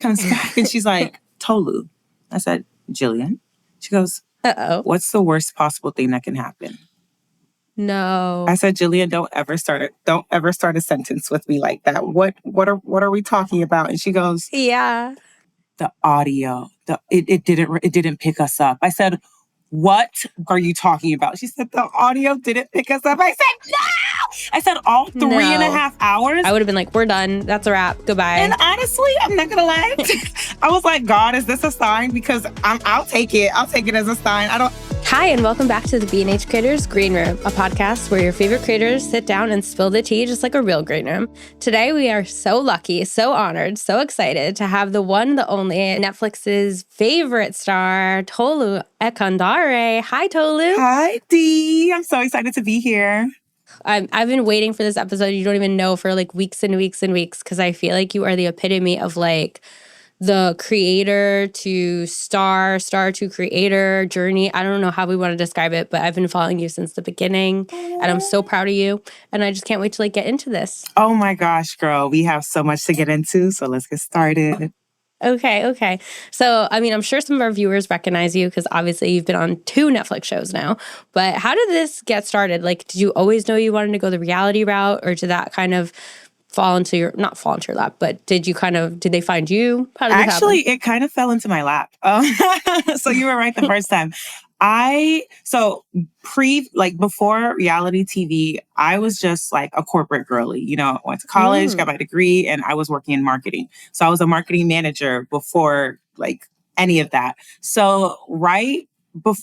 comes back and she's like, Tolú. I said, Jillian. She goes, uh-oh. What's the worst possible thing that can happen? No. I said, Jillian, don't ever start a sentence with me like that. What are we talking about? And she goes, Yeah. The audio. It didn't pick us up. I said, what are you talking about? She said, the audio didn't pick us up. I said, no! I said, all 3.5 hours? I would have been like, we're done. That's a wrap. Goodbye. And honestly, I'm not going to lie. I was like, God, is this a sign? Because I'll take it. I'll take it as a sign. Hi, and welcome back to the B&H Creators Green Room, a podcast where your favorite creators sit down and spill the tea just like a real green room. Today, we are so lucky, so honored, so excited to have the one, the only, Netflix's favorite star, Tolú Ekundare. Hi, Tolú. Hi, Dee. I'm so excited to be here. I've been waiting for this episode. You don't even know for like weeks and weeks and weeks because I feel like you are the epitome of like the creator to star to creator journey. I don't know how we want to describe it, but I've been following you since the beginning and I'm so proud of you. And I just can't wait to like get into this. Oh my gosh, girl. We have so much to get into. So let's get started. Okay. So, I mean, I'm sure some of our viewers recognize you because obviously you've been on 2 Netflix shows now. But how did this get started? Like, did you always know you wanted to go the reality route, or did that kind of not fall into your lap, but did they find you? How did Actually, it kind of fell into my lap. So you were right the first time. Before reality TV, I was just like a corporate girly. You know, I went to college, got my degree, and I was working in marketing. So I was a marketing manager before like any of that. So right during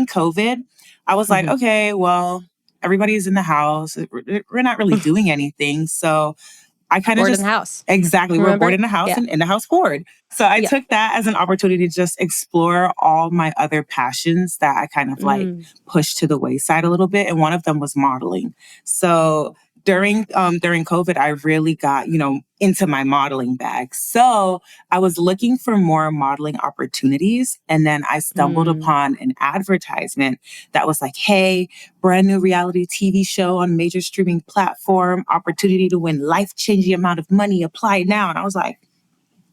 COVID, I was like, okay, well, everybody's in the house. We're not really doing anything. So I kind of bored in the house. Exactly. Remember? We're bored in the house and in the house bored. So I took that as an opportunity to just explore all my other passions that I kind of like pushed to the wayside a little bit. And one of them was modeling. So during COVID, I really got, into my modeling bag. So I was looking for more modeling opportunities. And then I stumbled upon an advertisement that was like, hey, brand new reality TV show on major streaming platform, opportunity to win life-changing amount of money, apply now. And I was like,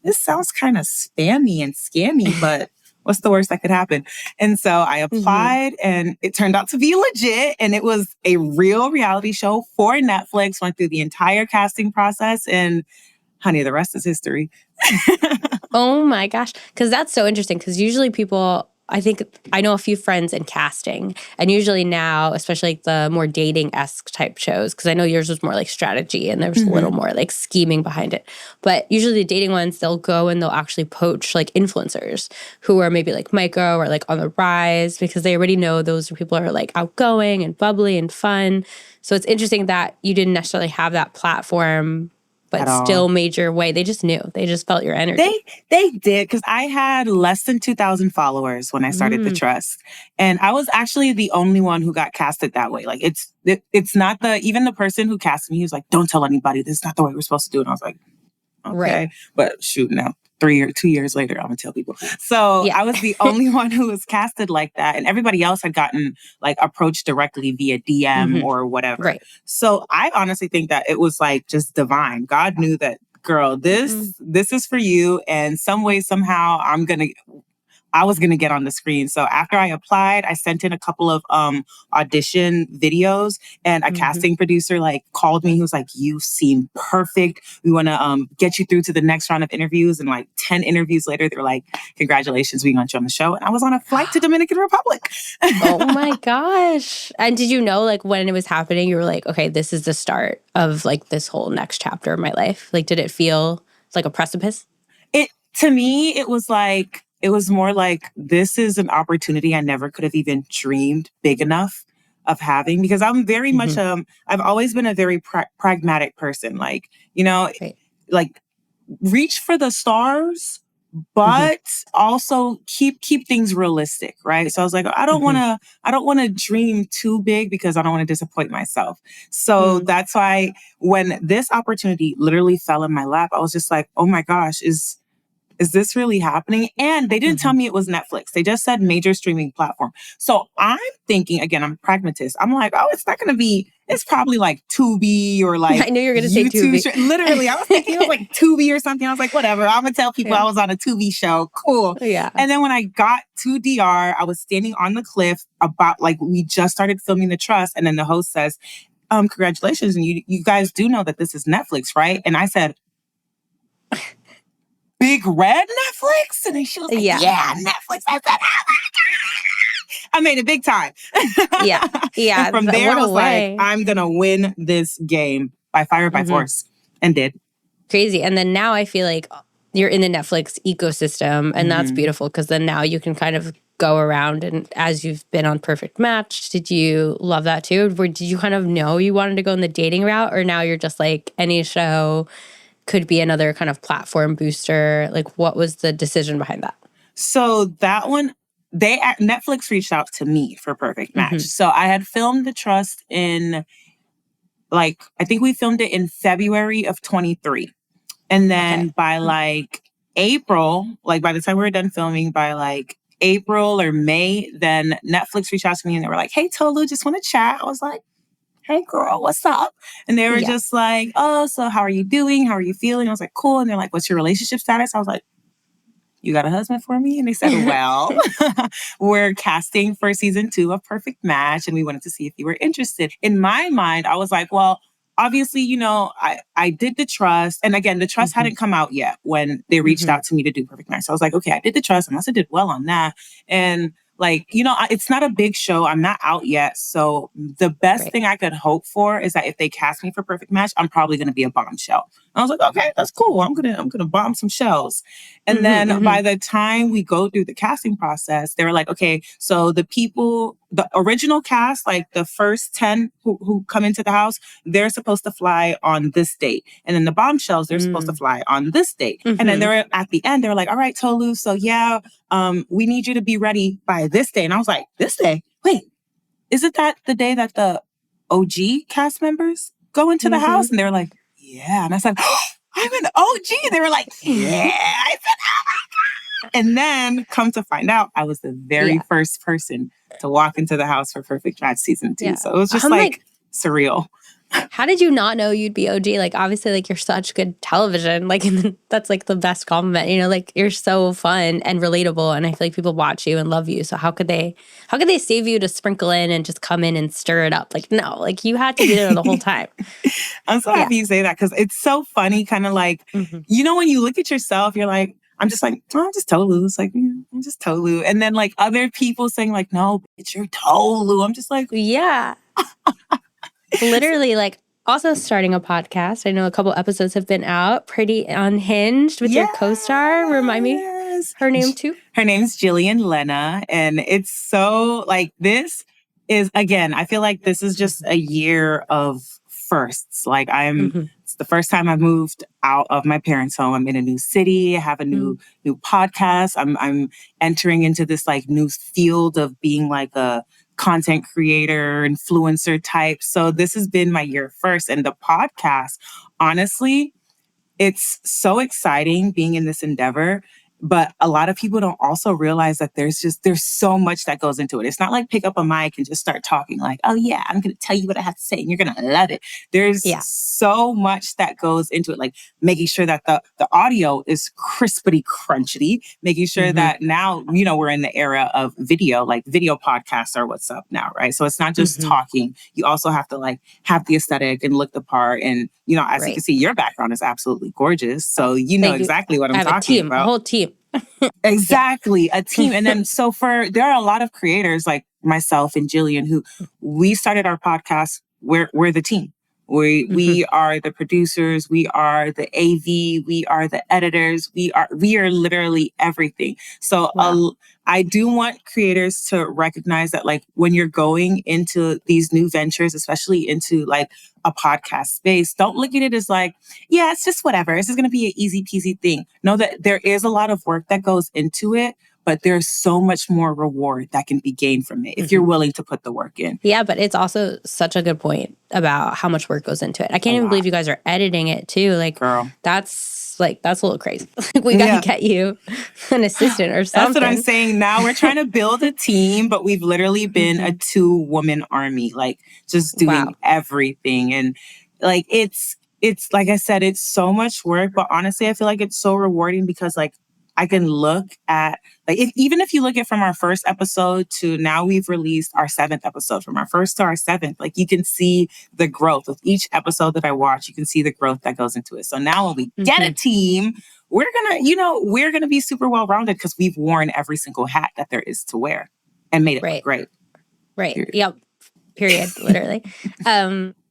this sounds kind of spammy and scammy, but what's the worst that could happen? And so I applied and it turned out to be legit. And it was a real reality show for Netflix, went through the entire casting process, and honey, the rest is history. Oh my gosh. Because that's so interesting. Because usually I know a few friends in casting, and usually now, especially like the more dating-esque type shows, because I know yours was more like strategy and there was a little more like scheming behind it. But usually the dating ones, they'll go and they'll actually poach like influencers who are maybe like micro or like on the rise, because they already know those people are like outgoing and bubbly and fun. So it's interesting that you didn't necessarily have that platform but still made your way. They just knew. They just felt your energy. They did, because I had less than 2,000 followers when I started The Trust. And I was actually the only one who got casted that way. Like, it's not even the person who casted me, he was like, don't tell anybody. This is not the way we're supposed to do it. And I was like, okay. Right. But shoot, now 2 years later, I'm gonna tell people. So I was the only one who was casted like that. And everybody else had gotten like approached directly via DM or whatever. Right. So I honestly think that it was like just divine. God knew that, girl, this is for you. And some way, somehow I was going to get on the screen. So after I applied, I sent in a couple of audition videos, and a casting producer like called me. He was like, you seem perfect. We want to get you through to the next round of interviews. And like 10 interviews later, they were like, congratulations, we want you on the show. And I was on a flight to Dominican Republic. Oh my gosh. And did you know like when it was happening, you were like, okay, this is the start of like this whole next chapter of my life? Like, did it feel like a precipice? To me, it was more like, this is an opportunity I never could have even dreamed big enough of having, because I'm very much, I've always been a very pragmatic person. Like, like reach for the stars, but also keep things realistic. Right. So I was like, I don't want to dream too big because I don't want to disappoint myself. So that's why when this opportunity literally fell in my lap, I was just like, oh my gosh, is this really happening? And they didn't tell me it was Netflix. They just said major streaming platform. So I'm thinking, again, I'm a pragmatist. I'm like, oh, it's not going to be, it's probably like Tubi or like I knew you were going to say Tubi. Literally, I was thinking it was like Tubi or something. I was like, whatever, I'm going to tell people I was on a Tubi show. Cool. Yeah. And then when I got to DR, I was standing on the cliff about like, we just started filming The Trust. And then the host says, congratulations. And you guys do know that this is Netflix, right? And I said, Big Red Netflix? And then she was like, yeah, Netflix. I said, oh my God. I made it big time. Yeah. And from there, I was like, I'm going to win this game by fire, by force. And did. Crazy. And then now I feel like you're in the Netflix ecosystem. And that's beautiful because then now you can kind of go around. And as you've been on Perfect Match, did you love that too? Or did you kind of know you wanted to go in the dating route? Or now you're just like, any show could be another kind of platform booster? Like, what was the decision behind that? So that one, Netflix reached out to me for Perfect Match. So I had filmed The Trust in, like, I think we filmed it in February of 23. And then by like April, like by the time we were done filming, by like April or May, then Netflix reached out to me and they were like, hey, Tolú, just want to chat. I was like, hey, girl, what's up? And they were just like, oh, so how are you doing? How are you feeling? I was like, cool. And they're like, what's your relationship status? I was like, you got a husband for me? And they said, well, we're casting for season 2 of Perfect Match. And we wanted to see if you were interested. In my mind, I was like, well, obviously, you know, I did The Trust. And again, The Trust hadn't come out yet when they reached out to me to do Perfect Match. So I was like, okay, I did The Trust. I must have did well on that. And like, you know, it's not a big show. I'm not out yet. So the best thing I could hope for is that if they cast me for Perfect Match, I'm probably going to be a bombshell. I was like, okay, that's cool. I'm gonna bomb some shows. And then by the time we go through the casting process, they were like, okay, so the original cast, like the first 10 who come into the house, they're supposed to fly on this date. And then the bombshells, they're supposed to fly on this date. And then they were at the end, they were like, all right, Tolú, so yeah, we need you to be ready by this day. And I was like, this day? Wait, isn't that the day that the OG cast members go into the house? And they were like, yeah. And I said, oh, I'm an OG. And they were like, yeah. I said, oh my God. And then come to find out, I was the very first person to walk into the house for Perfect Match season 2. So it was just like surreal. How did you not know you'd be OG? Like, obviously, like, you're such good television. Like, and that's, like, the best compliment. You know, like, you're so fun and relatable. And I feel like people watch you and love you. So how could they save you to sprinkle in and just come in and stir it up? Like, no. Like, you had to be there the whole time. I'm so happy you say that because it's so funny. Kind of like, you know, when you look at yourself, you're like, I'm just like, oh, I'm just Tolú. It's like, I'm just Tolú. And then, like, other people saying, like, no, bitch, you're Tolú. I'm just like, yeah. Literally, like, also starting a podcast. I know a couple episodes have been out. Pretty Unhinged with your co-star. Remind me her name too. Her name's Jillian Lena. And it's so, like, this is, again, I feel like this is just a year of firsts. Like, it's the first time I've moved out of my parents' home. I'm in a new city. I have a new podcast. I'm entering into this, like, new field of being, like, a content creator, influencer type. So this has been my year first. And the podcast, honestly, it's so exciting being in this endeavor. But a lot of people don't also realize that there's so much that goes into it. It's not like pick up a mic and just start talking like, oh yeah, I'm going to tell you what I have to say and you're going to love it. There's so much that goes into it. Like making sure that the audio is crispity crunchity, making sure that now, you know, we're in the era of video, like video podcasts are what's up now, right? So it's not just talking. You also have to like have the aesthetic and look the part. And, you know, as you can see, your background is absolutely gorgeous. So you know exactly what I'm talking about. A whole team. Exactly, a team. And then there are a lot of creators like myself and Jillian who we started our podcast. We're the team. We are the producers. We are the AV. We are the editors. We are literally everything. So I do want creators to recognize that, like, when you're going into these new ventures, especially into like a podcast space, don't look at it as like, yeah, it's just whatever. This is going to be an easy peasy thing. Know that there is a lot of work that goes into it, but there's so much more reward that can be gained from it if you're willing to put the work in. Yeah, but it's also such a good point about how much work goes into it. I can't even believe you guys are editing it too. Like, girl, that's like, that's a little crazy. Like, we got to get you an assistant or something. That's what I'm saying. Now we're trying to build a team, but we've literally been a 2-woman army, like just doing everything. And like, it's like I said, it's so much work, but honestly, I feel like it's so rewarding because like I can look at like, even if you look at from our first episode to now we've released our 7th episode, from our first to our 7th, like you can see the growth with each episode that I watch. You can see the growth that goes into it. So now when we get a team, we're gonna be super well-rounded because we've worn every single hat that there is to wear and made it look great. Right. Period. Yep. Period. Literally.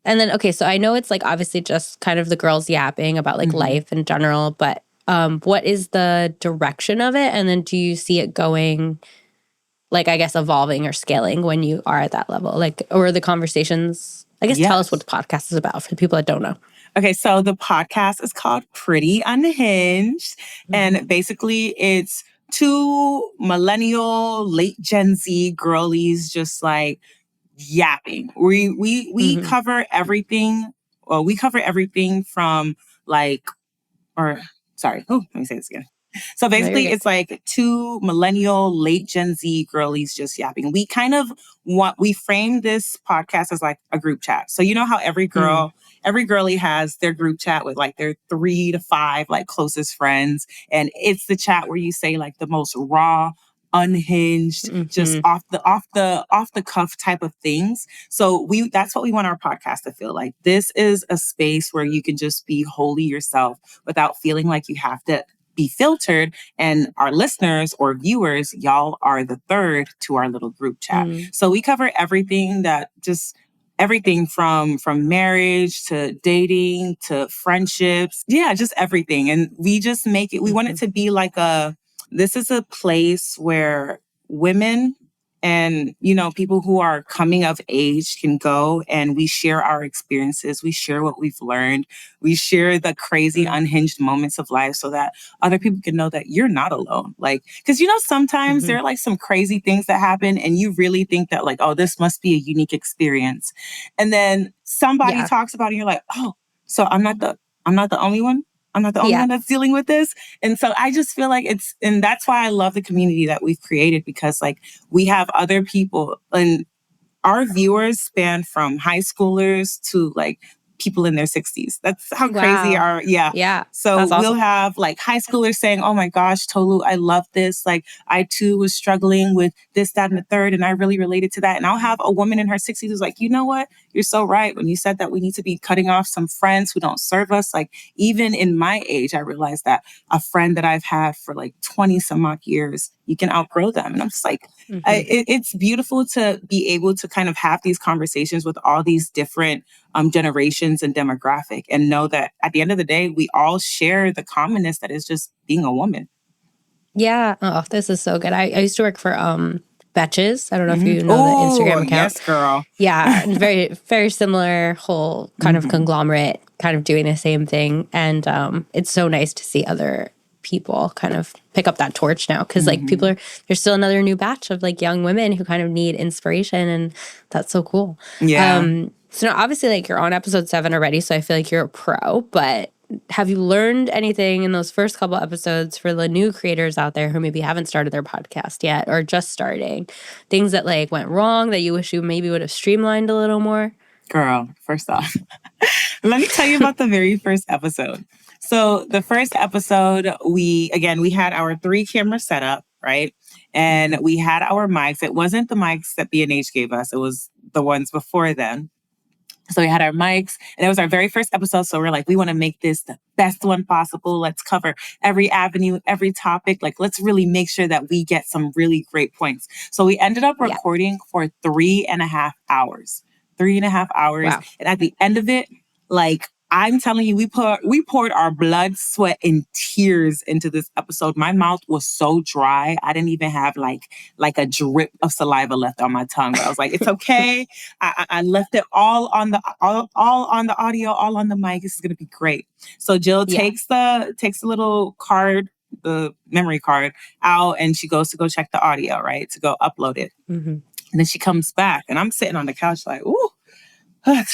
And then, okay, so I know it's like obviously just kind of the girls yapping about like life in general, but what is the direction of it? And then do you see it going, like, I guess, evolving or scaling when you are at that level? Like, or the conversations, I guess, tell us what the podcast is about for the people that don't know. Okay, so the podcast is called Pretty Unhinged. And basically it's 2 millennial, late Gen Z girlies just like yapping. We cover everything. Well, we cover everything from like, let me say this again. So basically, it's like 2 millennial, late Gen Z girlies just yapping. We kind of we frame this podcast as like a group chat. So you know how every girlie has their group chat with like their 3 to 5 like closest friends, and it's the chat where you say like the most raw, unhinged, just off the cuff type of things. So that's what we want our podcast to feel like. This is a space where you can just be wholly yourself without feeling like you have to be filtered. And our listeners or viewers, y'all are the third to our little group chat. So we cover everything everything from marriage to dating to friendships. Yeah, just everything. And we just make it, we want it to be like this is a place where women and, people who are coming of age can go, and we share our experiences. We share what we've learned. We share the crazy unhinged moments of life so that other people can know that you're not alone. Like, because, sometimes there are like some crazy things that happen and you really think that like, oh, this must be a unique experience. And then somebody talks about it and you're like, oh, so I'm not the only one. I'm not the only one that's dealing with this. And so I just feel like and that's why I love the community that we've created, because like we have other people, and our viewers span from high schoolers to like people in their 60s. That's how crazy So awesome. We'll have like high schoolers saying, oh my gosh, Tolú, I love this. Like I too was struggling with this, that, and the third, and I really related to that. And I'll have a woman in her 60s who's like, you know what? You're so right. When you said that we need to be cutting off some friends who don't serve us. Like even in my age, I realized that a friend that I've had for like 20 some odd years, you can outgrow them. And I'm just like, it's beautiful to be able to kind of have these conversations with all these different generations and demographic, and know that at the end of the day, we all share the commonness that is just being a woman. Yeah. Oh, this is so good. I used to work for Betches. I don't know if you know the Instagram account. Yes, girl. Yeah. Very, very similar whole kind of conglomerate, kind of doing the same thing. And it's so nice to see other people kind of pick up that torch now, because like there's still another new batch of like young women who kind of need inspiration, and that's so cool. So now obviously like you're on episode 7 already, so I feel like you're a pro, but have you learned anything in those first couple episodes for the new creators out there who maybe haven't started their podcast yet or just starting? Things that like went wrong that you wish you maybe would have streamlined a little more? Girl, first off, let me tell you about the very first episode. So the first episode, we had our 3-camera setup, right? And we had our mics. It wasn't the mics that B&H gave us. It was the ones before then. So we had our mics, and it was our very first episode. So we're like, we want to make this the best one possible. Let's cover every avenue, every topic. Like, let's really make sure that we get some really great points. So we ended up recording for 3.5 hours. 3.5 hours. Wow. And at the end of it, like, I'm telling you, we poured our blood, sweat, and tears into this episode. My mouth was so dry. I didn't even have like a drip of saliva left on my tongue. But I was like, it's okay. I left it all on the audio, all on the mic. This is gonna be great. So Jill takes the little card, the memory card out, and she goes to go check the audio, right? To go upload it. And then she comes back, and I'm sitting on the couch like, ooh.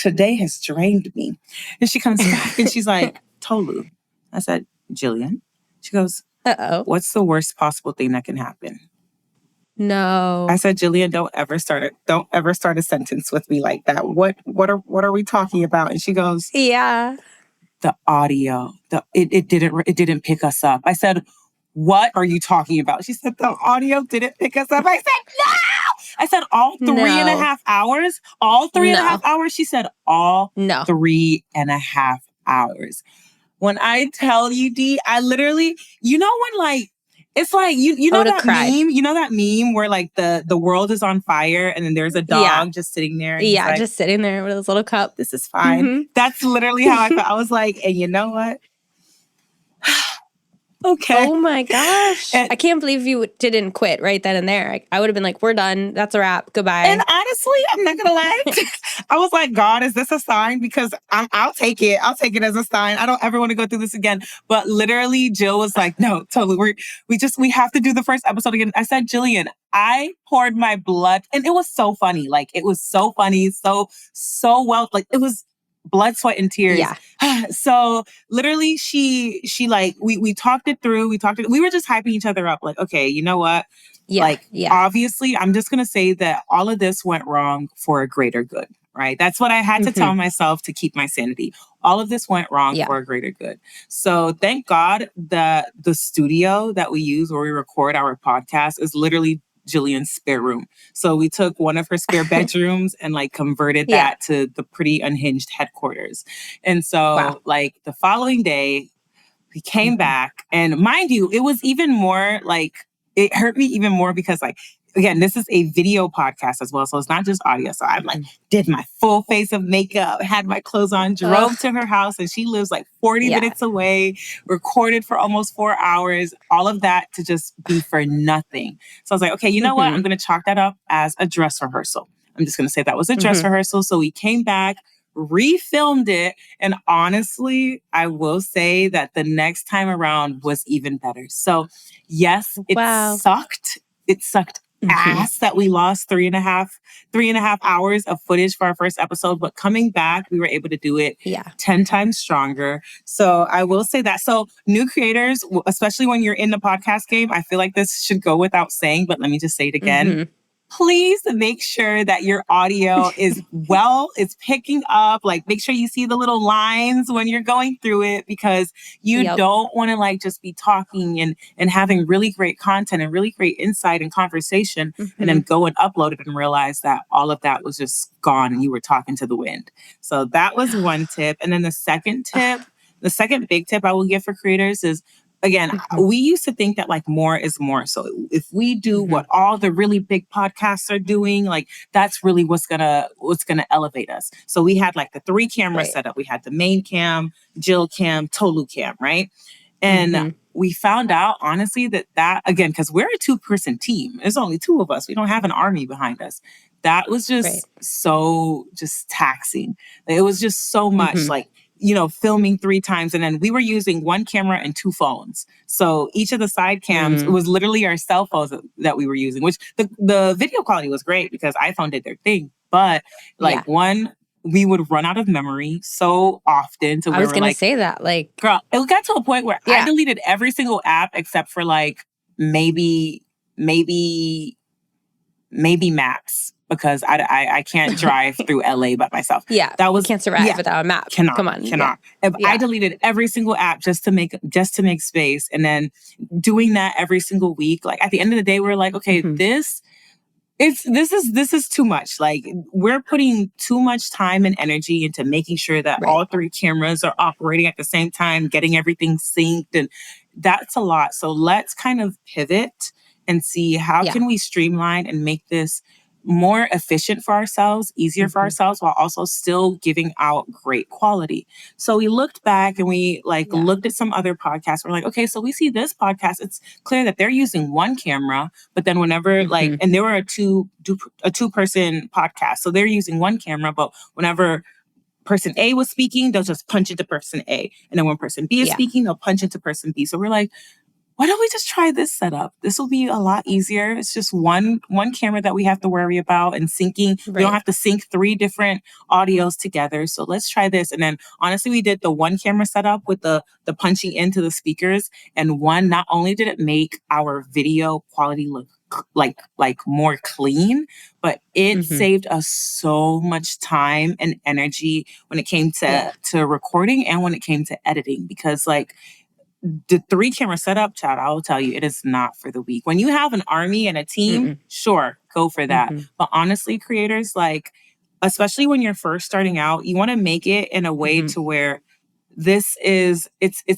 Today has drained me. And she comes back and she's like, Tolú. I said, Jillian. She goes, Uh-oh. what's the worst possible thing that can happen? No. I said, Jillian, don't ever start a sentence with me like that. What are we talking about? And she goes, yeah. The audio. It didn't pick us up. I said, what are you talking about? She said, the audio didn't pick us up. I said, no! I said, all 3.5 hours? All 3.5 hours? She said, all 3.5 hours. When I tell you, D, I literally, you know when like, it's like, you know that meme? You know that meme where like the world is on fire and then there's a dog just sitting there? And yeah, like, just sitting there with his little cup. This is fine. Mm-hmm. That's literally how I felt. I was like, and you know what? Okay. Oh my gosh. I can't believe you didn't quit right then and there. I would have been like, we're done. That's a wrap. Goodbye. And honestly, I'm not gonna lie. I was like, God, is this a sign? Because I'll take it. I'll take it as a sign. I don't ever want to go through this again. But literally, Jill was like, no, totally. We have to do the first episode again. I said, Jillian, I poured my blood. And it was so funny. Like, it was so funny. So well. Like, it was blood, sweat, and tears. Yeah. So literally she like, we talked it through. We were just hyping each other up. Like, okay, you know what? Yeah. Obviously, I'm just going to say that all of this went wrong for a greater good, right? That's what I had to tell myself to keep my sanity. All of this went wrong for a greater good. So thank God that the studio that we use where we record our podcast is literally Jillian's spare room. So we took one of her spare bedrooms and like converted that to the pretty unhinged headquarters. And so like the following day, we came back, and mind you, it was even more like, it hurt me even more because like, again, this is a video podcast as well. So it's not just audio. So I'm like, did my full face of makeup, had my clothes on, drove to her house, and she lives like 40 minutes away, recorded for almost 4 hours, all of that to just be for nothing. So I was like, okay, you know what? I'm going to chalk that up as a dress rehearsal. I'm just going to say that was a dress rehearsal. So we came back, refilmed it. And honestly, I will say that the next time around was even better. So yes, it sucked. It sucked ass that we lost 3.5 hours of footage for our first episode, but coming back, we were able to do it 10 times stronger. So I will say that. So new creators, especially when you're in the podcast game, I feel like this should go without saying, but let me just say it again. Please make sure that your audio is it's picking up. Like, make sure you see the little lines when you're going through it, because you don't want to like just be talking and having really great content and really great insight and conversation and then go and upload it and realize that all of that was just gone and you were talking to the wind. So that was one tip. And then the second big tip I will give for creators is, again, we used to think that like more is more. So if we do what all the really big podcasts are doing, like that's really what's gonna elevate us. So we had like the 3 camera setup. We had the main cam, Jill cam, Tolú cam, right? And we found out honestly that again, because we're a 2-person team. There's only 2 of us. We don't have an army behind us. That was just so just taxing. It was just so much like, you know, filming 3 times. And then we were using 1 camera and 2 phones. So each of the side cams was literally our cell phones that we were using, which the video quality was great because iPhone did their thing. But like we would run out of memory so often. So I was going to say that, like, girl, it got to a point where I deleted every single app except for like maybe maps. Because I can't drive through LA by myself. Yeah, that was can't survive without a map. Cannot. I deleted every single app just to make space, and then doing that every single week. Like at the end of the day, we're like, okay, this is too much. Like we're putting too much time and energy into making sure that all 3 cameras are operating at the same time, getting everything synced, and that's a lot. So let's kind of pivot and see how can we streamline and make this more efficient for ourselves, easier for ourselves, while also still giving out great quality. So we looked back and we looked at some other podcasts. We're like, okay, so we see this podcast. It's clear that they're using 1 camera, but then whenever and they were a 2-person podcast. So they're using 1 camera, but whenever person A was speaking, they'll just punch into person A. And then when person B is speaking, they'll punch into person B. So we're like, why don't we just try this setup? This will be a lot easier. It's just one camera that we have to worry about and syncing. Right. We don't have to sync 3 different audios together. So let's try this. And then honestly, we did the one camera setup with the punching into the speakers. And not only did it make our video quality look like more clean, but it saved us so much time and energy when it came to recording and when it came to editing, because like the 3 camera setup, Chad, I will tell you, it is not for the weak. When you have an army and a team, sure, go for that. But honestly, creators, like, especially when you're first starting out, you want to make it in a way to where it's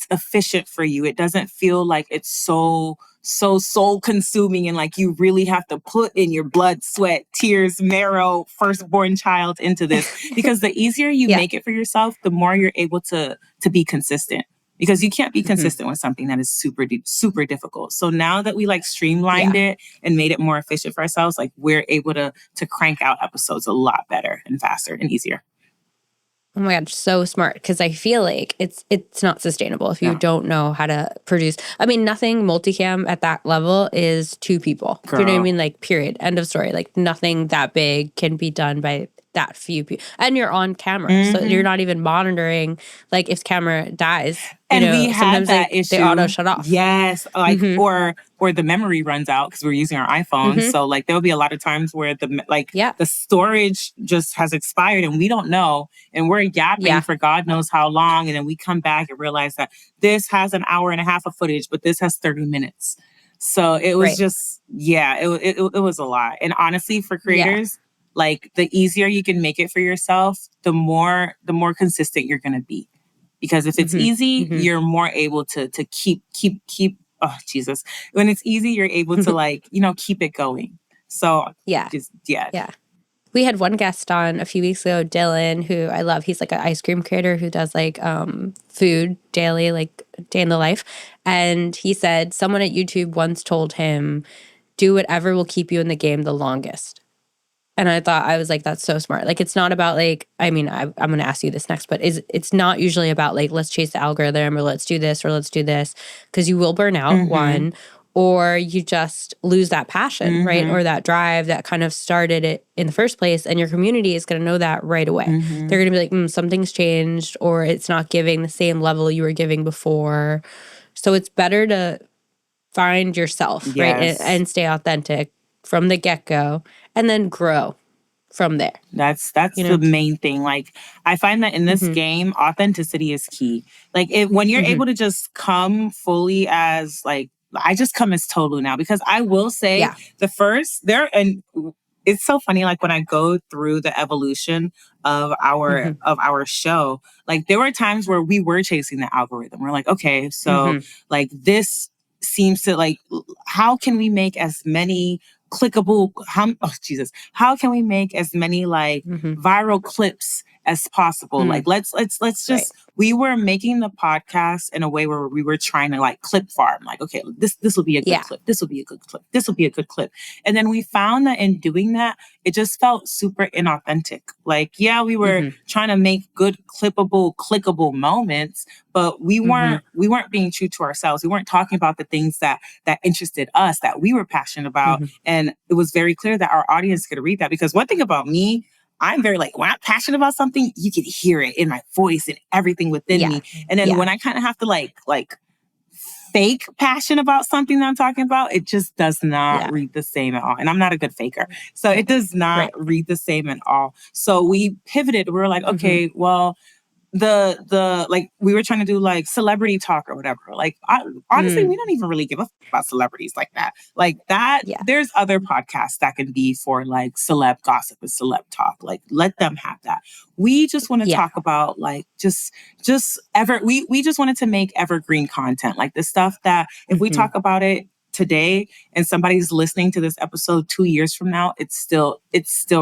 efficient for you. It doesn't feel like it's so soul consuming and like you really have to put in your blood, sweat, tears, marrow, firstborn child into this. Because the easier you make it for yourself, the more you're able to be consistent. Because you can't be consistent with something that is super, super difficult. So now that we like streamlined it and made it more efficient for ourselves, like we're able to crank out episodes a lot better and faster and easier. Oh my God, so smart. Because I feel like it's not sustainable if you don't know how to produce. I mean, nothing multicam at that level is 2 people. Girl. Do you know what I mean? Like, period. End of story. Like, nothing that big can be done by that few people. And you're on camera. So you're not even monitoring, like, if camera dies. And we had that issue. They auto shut off. Yes. Like, or the memory runs out because we're using our iPhones. So like there will be a lot of times where the storage just has expired and we don't know. And we're yapping for God knows how long. And then we come back and realize that this has an hour and a half of footage, but this has 30 minutes. So it was just, it was a lot. And honestly, for creators, like the easier you can make it for yourself, the more consistent you're going to be. Because if it's easy, you're more able to keep. Oh, Jesus. When it's easy, you're able to like, keep it going. So Yeah. We had one guest on a few weeks ago, Dylan, who I love. He's like an ice cream creator who does like food daily, like day in the life. And he said someone at YouTube once told him, do whatever will keep you in the game the longest. And I was like, that's so smart. Like, it's not about like, I mean, I'm going to ask you this next, but it's not usually about like, let's chase the algorithm or let's do this or let's do this. Because you will burn out, one, or you just lose that passion, right? Or that drive that kind of started it in the first place. And your community is going to know that right away. They're going to be like, something's changed, or it's not giving the same level you were giving before. So it's better to find yourself, right? And stay authentic from the get-go, and then grow from there. That's the main thing. Like, I find that in this game, authenticity is key. Like, when you're able to just come fully as, like, I just come as Tolú now, because I will say and it's so funny, like when I go through the evolution of our show, like there were times where we were chasing the algorithm. We're like, okay, so like this seems to like, how can we make as many how can we make as many like viral clips as possible? Like let's just we were making the podcast in a way where we were trying to like clip farm. Like, okay, this will be a good clip. This will be a good clip. This will be a good clip. And then we found that in doing that, it just felt super inauthentic. Like, we were trying to make good clickable moments, but we weren't being true to ourselves. We weren't talking about the things that interested us, that we were passionate about. And it was very clear that our audience could read that. Because one thing about me, I'm very like, when I'm passionate about something, you can hear it in my voice and everything within me. And then when I kind of have to like fake passion about something that I'm talking about, it just does not read the same at all. And I'm not a good faker. So it does not read the same at all. So we pivoted. We were like, okay, well, the like we were trying to do like celebrity talk or whatever. Like honestly, we don't even really give a about celebrities like that. Like that, there's other podcasts that can be for like celeb gossip and celeb talk. Like let them have that. We just want to talk about like we just wanted to make evergreen content. Like the stuff that if we talk about it today and somebody's listening to this episode 2 years from now, it's still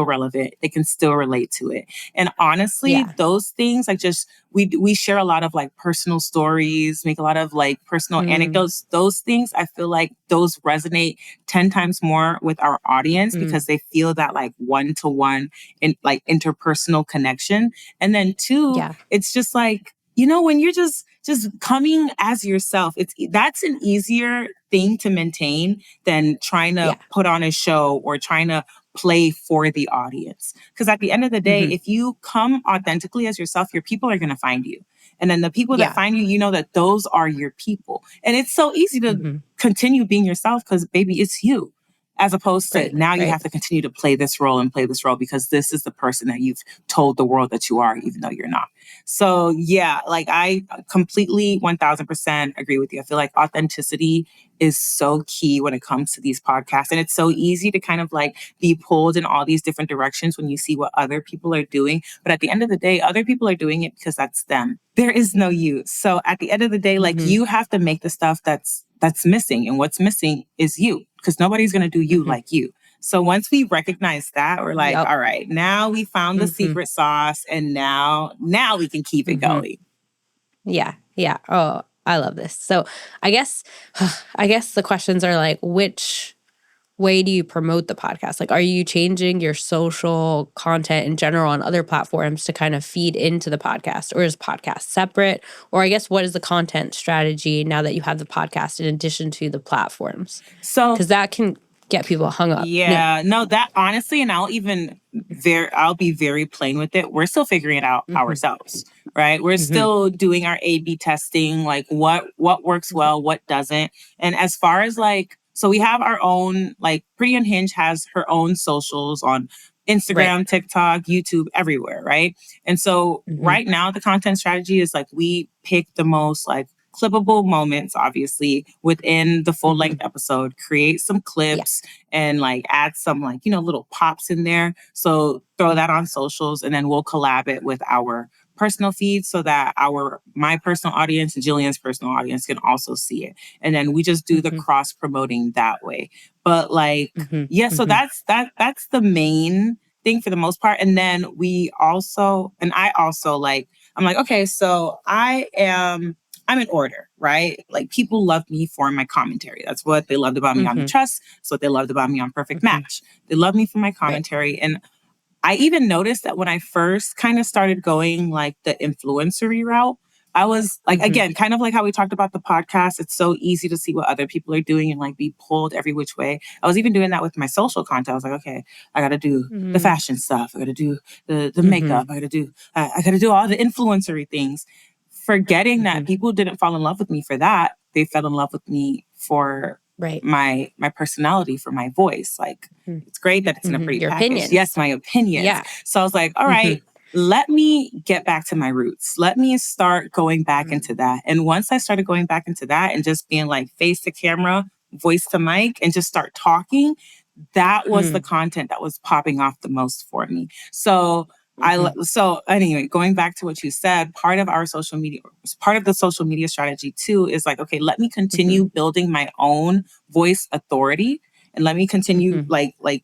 relevant. They can still relate to it. And honestly, those things like just we share a lot of like personal stories, make a lot of like personal anecdotes. Those things, I feel like those resonate 10 times more with our audience because they feel that like one-to-one and like interpersonal connection. And then two, it's just like, when you're just just coming as yourself. That's an easier thing to maintain than trying to put on a show or trying to play for the audience. Because at the end of the day, if you come authentically as yourself, your people are going to find you. And then the people that find you, you know that those are your people. And it's so easy to continue being yourself because, baby, it's you. As opposed to now you have to continue to play this role and play this role because this is the person that you've told the world that you are, even though you're not. So yeah, like I completely 1000% agree with you. I feel like authenticity is so key when it comes to these podcasts. And it's so easy to kind of like be pulled in all these different directions when you see what other people are doing. But at the end of the day, other people are doing it because that's them. There is no you. So at the end of the day, like you have to make the stuff that's missing. And what's missing is you, because nobody's going to do you like you. So once we recognize that, we're like, all right, now we found the secret sauce and now we can keep it going. Yeah. Yeah. Oh, I love this. So I guess the questions are like, which way do you promote the podcast? Like, are you changing your social content in general on other platforms to kind of feed into the podcast, or is podcast separate? Or I guess, what is the content strategy now that you have the podcast in addition to the platforms? So, because that can get people hung up. Yeah, no, that honestly, and I'll be very plain with it. We're still figuring it out ourselves, right? We're still doing our A/B testing, like what works well, what doesn't. And as far as like, so we have our own, like Pretty Unhinged has her own socials on Instagram, TikTok, YouTube, everywhere, right? And so right now the content strategy is like we pick the most like clippable moments, obviously, within the full length episode, create some clips and like add some like, little pops in there. So throw that on socials and then we'll collab it with our personal feed so that my personal audience and Jillian's personal audience can also see it. And then we just do the cross promoting that way. But like, so that's the main thing for the most part. And then I also like, I'm like, okay, so I'm in order, right? Like people love me for my commentary. That's what they loved about me on The Trust. That's what they loved about me on Perfect Match. They love me for my commentary. And I even noticed that when I first kind of started going like the influencery route, I was like, again, kind of like how we talked about the podcast. It's so easy to see what other people are doing and like be pulled every which way. I was even doing that with my social content. I was like, okay, I got to do the fashion stuff. I got to do the makeup. I got to do all the influencery things. Forgetting that people didn't fall in love with me for that. They fell in love with me for my personality, for my voice. Like, it's great that it's in a pretty package. Opinions. Yes, my opinions. Yeah. So I was like, all right, let me get back to my roots. Let me start going back into that. And once I started going back into that and just being like face to camera, voice to mic, and just start talking, that was the content that was popping off the most for me. So so anyway, going back to what you said, part of the social media strategy too is like, okay, let me continue building my own voice authority and let me continue like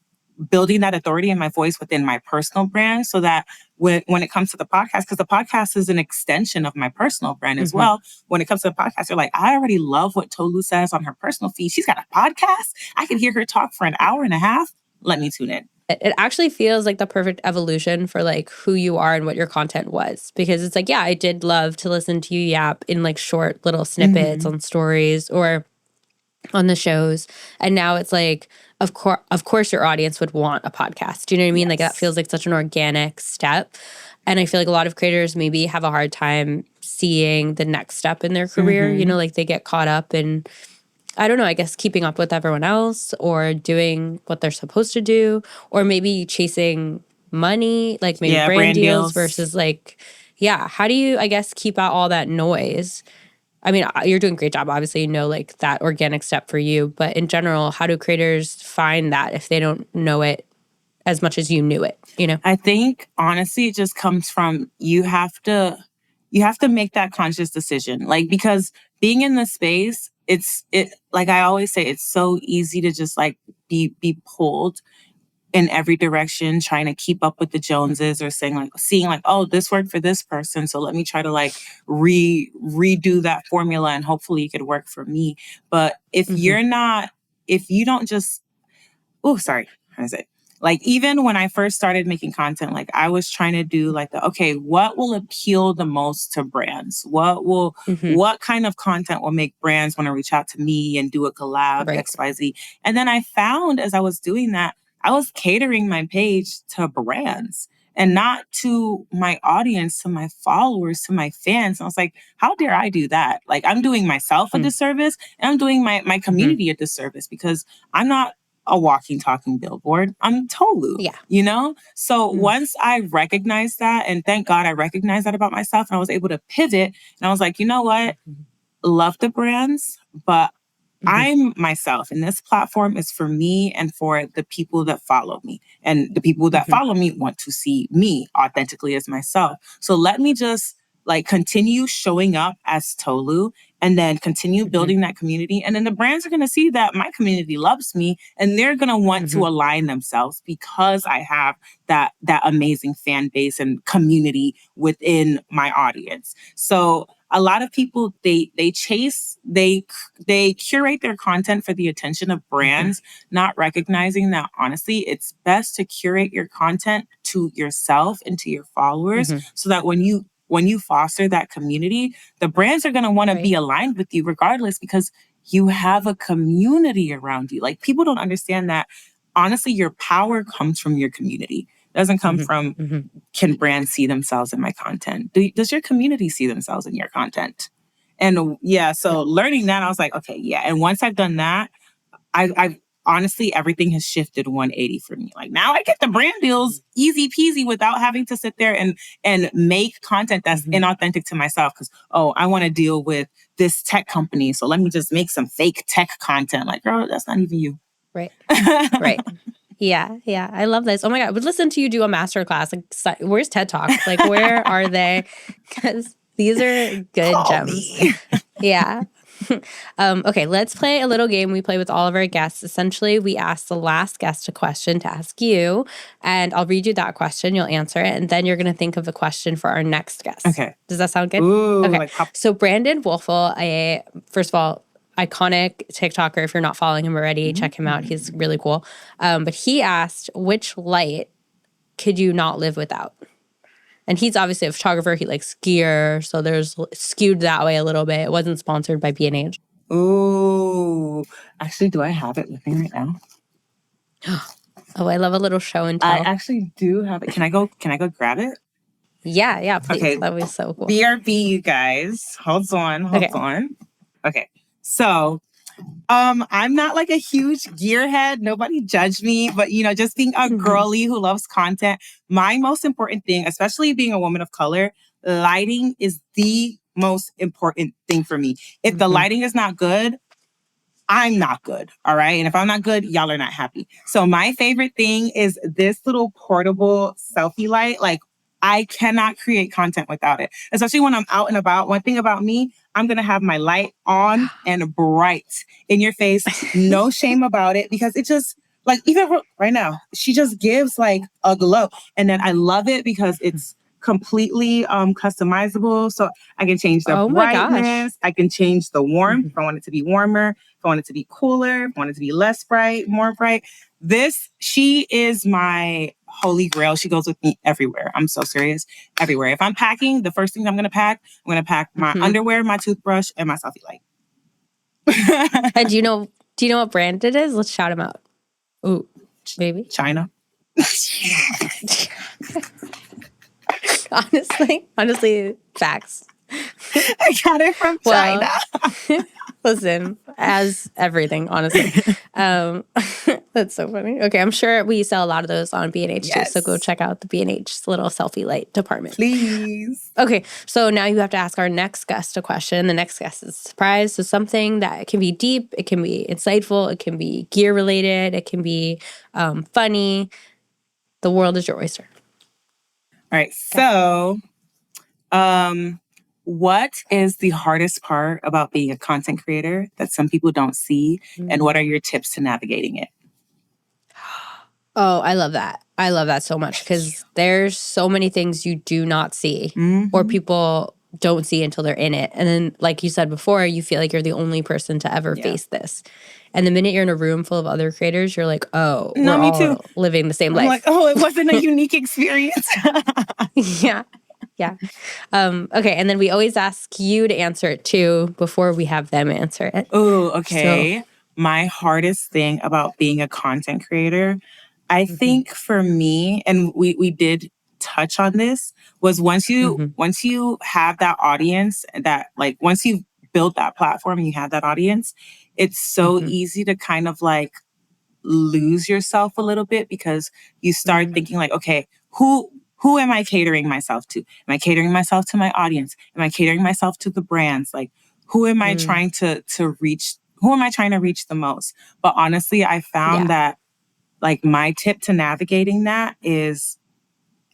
building that authority and my voice within my personal brand so that when it comes to the podcast, because the podcast is an extension of my personal brand as well. When it comes to the podcast, you're like, I already love what Tolú says on her personal feed. She's got a podcast. I can hear her talk for an hour and a half. Let me tune in. It actually feels like the perfect evolution for like who you are and what your content was, because it's like, yeah, I did love to listen to you yap in like short little snippets on stories or on the shows. And now it's like, of course your audience would want a podcast. Do you know what I mean? Yes. Like that feels like such an organic step. And I feel like a lot of creators maybe have a hard time seeing the next step in their career. Like they get caught up in, I don't know, I guess keeping up with everyone else or doing what they're supposed to do, or maybe chasing money, like maybe brand deals versus like, how do you, I guess, keep out all that noise? I mean, you're doing a great job, obviously, like that organic step for you, but in general, how do creators find that if they don't know it as much as you knew it, I think, honestly, it just comes from you have to make that conscious decision, like, because being in the space, it like I always say, it's so easy to just like be pulled in every direction, trying to keep up with the Joneses or seeing like, oh, this worked for this person, so let me try to like redo that formula and hopefully it could work for me. But if you don't just, how is it? Like, even when I first started making content, like, I was trying to do like, okay, what will appeal the most to brands? What kind of content will make brands want to reach out to me and do a collab, Right. XYZ? And then I found as I was doing that, I was catering my page to brands and not to my audience, to my followers, to my fans. And I was like, how dare I do that? Like, I'm doing myself a disservice and I'm doing my community a disservice because I'm not a walking, talking billboard. I'm Tolú, you know? So once I recognized that, and thank God I recognized that about myself, and I was able to pivot, and I was like, you know what? Love the brands, but I'm myself, and this platform is for me and for the people that follow me. And the people that follow me want to see me authentically as myself. So let me just like continue showing up as Tolú and then continue building that community. And then the brands are going to see that my community loves me and they're going to want to align themselves because I have that amazing fan base and community within my audience. So a lot of people, they curate their content for the attention of brands, not recognizing that honestly, it's best to curate your content to yourself and to your followers so that when you foster that community, the brands are going to want to be aligned with you regardless because you have a community around you. Like, people don't understand that honestly, your power comes from your community. It doesn't come from can brands see themselves in my content? Does your community see themselves in your content? And so learning that, I was like, okay, yeah. And once I've done that, I've honestly, everything has shifted 180 for me. Like, now I get the brand deals easy peasy without having to sit there and make content that's inauthentic to myself. Because, I want to deal with this tech company. So let me just make some fake tech content. Like, girl, that's not even you. Right. Right. Yeah. I love this. Oh my God. I would listen to you do a masterclass. Like, where's TED Talk? Like, where are they? Because these are good gems. Yeah. Okay, let's play a little game we play with all of our guests. Essentially, we ask the last guest a question to ask you, and I'll read you that question. You'll answer it, and then you're going to think of a question for our next guest. Okay. Does that sound good? Ooh, okay. So Brandon Wolfel, first of all, iconic TikToker. If you're not following him already, check him out. He's really cool. But he asked, which light could you not live without? And he's obviously a photographer. He likes gear, so there's skewed that way a little bit. It wasn't sponsored by B&H. Ooh, actually, do I have it with me right now? Oh, I love a little show and tell. I actually do have it. Can I go grab it? Yeah, please. Okay. That would be so cool. BRB, you guys. Hold on. Okay. So, I'm not like a huge gearhead. Nobody judge me, but just being a girly who loves content, my most important thing, especially being a woman of color, lighting is the most important thing for me. If the lighting is not good, I'm not good. All right. And if I'm not good, y'all are not happy. So my favorite thing is this little portable selfie light. Like, I cannot create content without it, especially when I'm out and about. One thing about me, I'm going to have my light on and bright in your face. No shame about it, because it just, like, even right now, she just gives like a glow. And then I love it because it's completely customizable. So I can change the brightness. I can change the warmth if I want it to be warmer, if I want it to be cooler, if I want it to be less bright, more bright. She is my holy grail. She goes with me everywhere. I'm so serious. Everywhere. If I'm packing, the first thing I'm going to pack my underwear, my toothbrush, and my selfie light. And do you know what brand it is? Let's shout them out. Ooh, baby. China. Honestly, facts. I got it from China. Listen, as everything, honestly. That's so funny. Okay, I'm sure we sell a lot of those on B&H too, so go check out the B&H little selfie light department. Please. Okay, so now you have to ask our next guest a question. The next guest is a surprise. So something that can be deep, it can be insightful, it can be gear related, it can be funny. The world is your oyster. All right, so what is the hardest part about being a content creator that some people don't see? And what are your tips to navigating it? Oh, I love that. I love that so much because there's so many things you do not see or people don't see until they're in it. And then, like you said before, you feel like you're the only person to ever face this. And the minute you're in a room full of other creators, you're like, oh, we're all living the same life. I'm like, oh, it wasn't a unique experience. Yeah. Okay, and then we always ask you to answer it too before we have them answer it. Oh, okay. So, my hardest thing about being a content creator, I think for me, and we did touch on this, was once you have that audience, that like once you've built that platform and you have that audience, it's so easy to kind of like lose yourself a little bit, because you start thinking like, okay, who am I catering myself to? Am I catering myself to my audience? Am I catering myself to the brands? Like, who am I trying to reach? Who am I trying to reach the most? But honestly, I found that like my tip to navigating that is,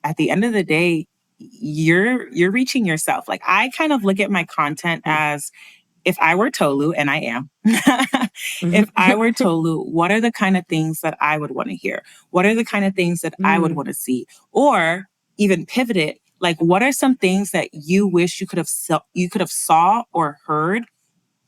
at the end of the day, you're reaching yourself. Like, I kind of look at my content as, if I were Tolú, and I am, if I were Tolú, what are the kind of things that I would want to hear? What are the kind of things that I would want to see? Or even pivot it, like, what are some things that you wish you could have saw or heard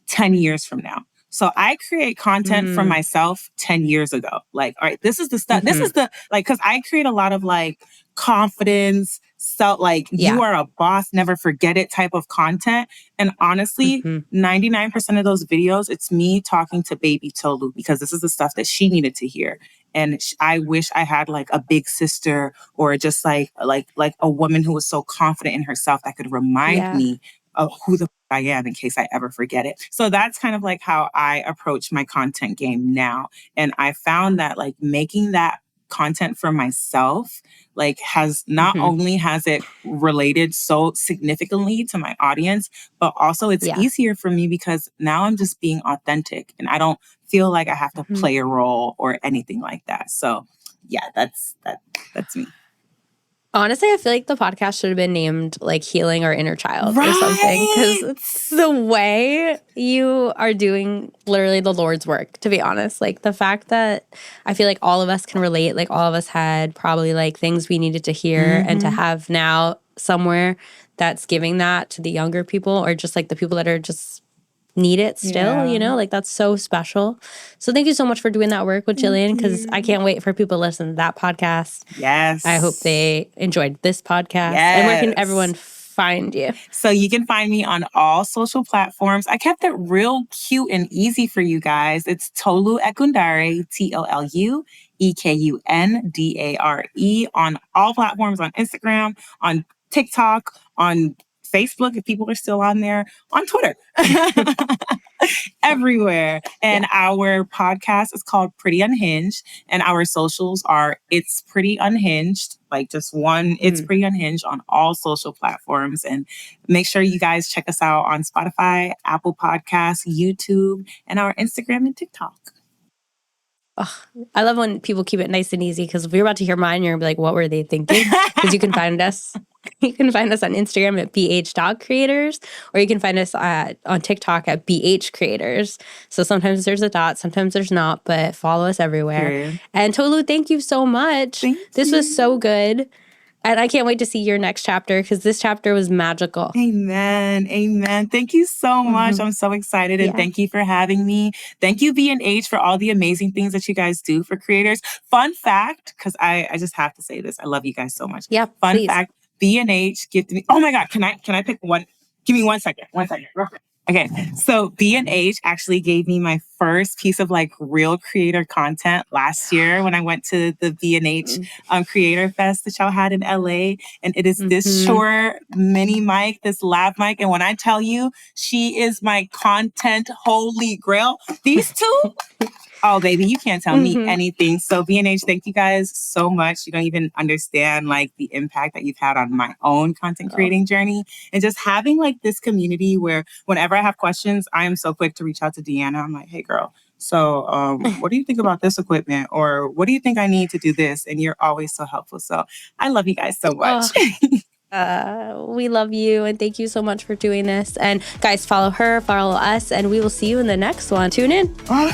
10 years from now? So I create content for myself 10 years ago. Like, all right, this is the stuff. This is the, like, because I create a lot of like confidence, you are a boss, never forget it type of content. And honestly, 99% of those videos, it's me talking to baby Tolú, because this is the stuff that she needed to hear. And I wish I had like a big sister, or just like a woman who was so confident in herself that could remind me of who the I am in case I ever forget it. So that's kind of like how I approach my content game now. And I found that like making that content for myself, like, has not only has it related so significantly to my audience, but also it's easier for me because now I'm just being authentic and I don't feel like I have to play a role or anything like that. So yeah, that's me. Honestly, I feel like the podcast should have been named like Healing Our Inner Child or something, because it's the way you are doing literally the Lord's work, to be honest. Like, the fact that I feel like all of us can relate, like all of us had probably like things we needed to hear, and to have now somewhere that's giving that to the younger people, or just like the people that are just need it still, you know, like that's so special. So thank you so much for doing that work with Jillian, because I can't wait for people to listen to that podcast. Yes. I hope they enjoyed this podcast. Yes. And where can everyone find you? So you can find me on all social platforms. I kept it real cute and easy for you guys. It's Tolú Ekundare, TOLU EKUNDARE, on all platforms, on Instagram, on TikTok, on Facebook, if people are still on there, on Twitter, everywhere. And our podcast is called Pretty Unhinged, and our socials are It's Pretty Unhinged, like just one, It's Pretty Unhinged, on all social platforms. And make sure you guys check us out on Spotify, Apple Podcasts, YouTube, and our Instagram and TikTok. Oh, I love when people keep it nice and easy, because if you're about to hear mine, you're going to be like, what were they thinking? Because you can find us. You can find us on Instagram at BHDogCreators, or you can find us on TikTok at BH Creators. So sometimes there's a dot, sometimes there's not, but follow us everywhere. Period. And Tolú, thank you so much. This was so good. And I can't wait to see your next chapter, because this chapter was magical. Amen. Amen. Thank you so much. I'm so excited. And thank you for having me. Thank you, B&H, for all the amazing things that you guys do for creators. Fun fact, because I just have to say this. I love you guys so much. Yeah, Fun fact, B&H gifted me. Oh my God. Can I pick one? Give me 1 second. 1 second. Real quick. Okay, so B&H actually gave me my first piece of like real creator content last year when I went to the B&H Creator Fest that y'all had in LA. And it is this Shure mini mic, this lav mic. And when I tell you, she is my content holy grail. These two, oh baby, you can't tell me anything. So B&H, thank you guys so much. You don't even understand like the impact that you've had on my own content creating journey. And just having like this community where whenever I have questions, I am so quick to reach out to Deanna. I'm like, hey girl, so what do you think about this equipment? Or what do you think I need to do this? And you're always so helpful. So I love you guys so much. We love you, and thank you so much for doing this. And guys, follow her, follow us, and we will see you in the next one. Tune in. Bye.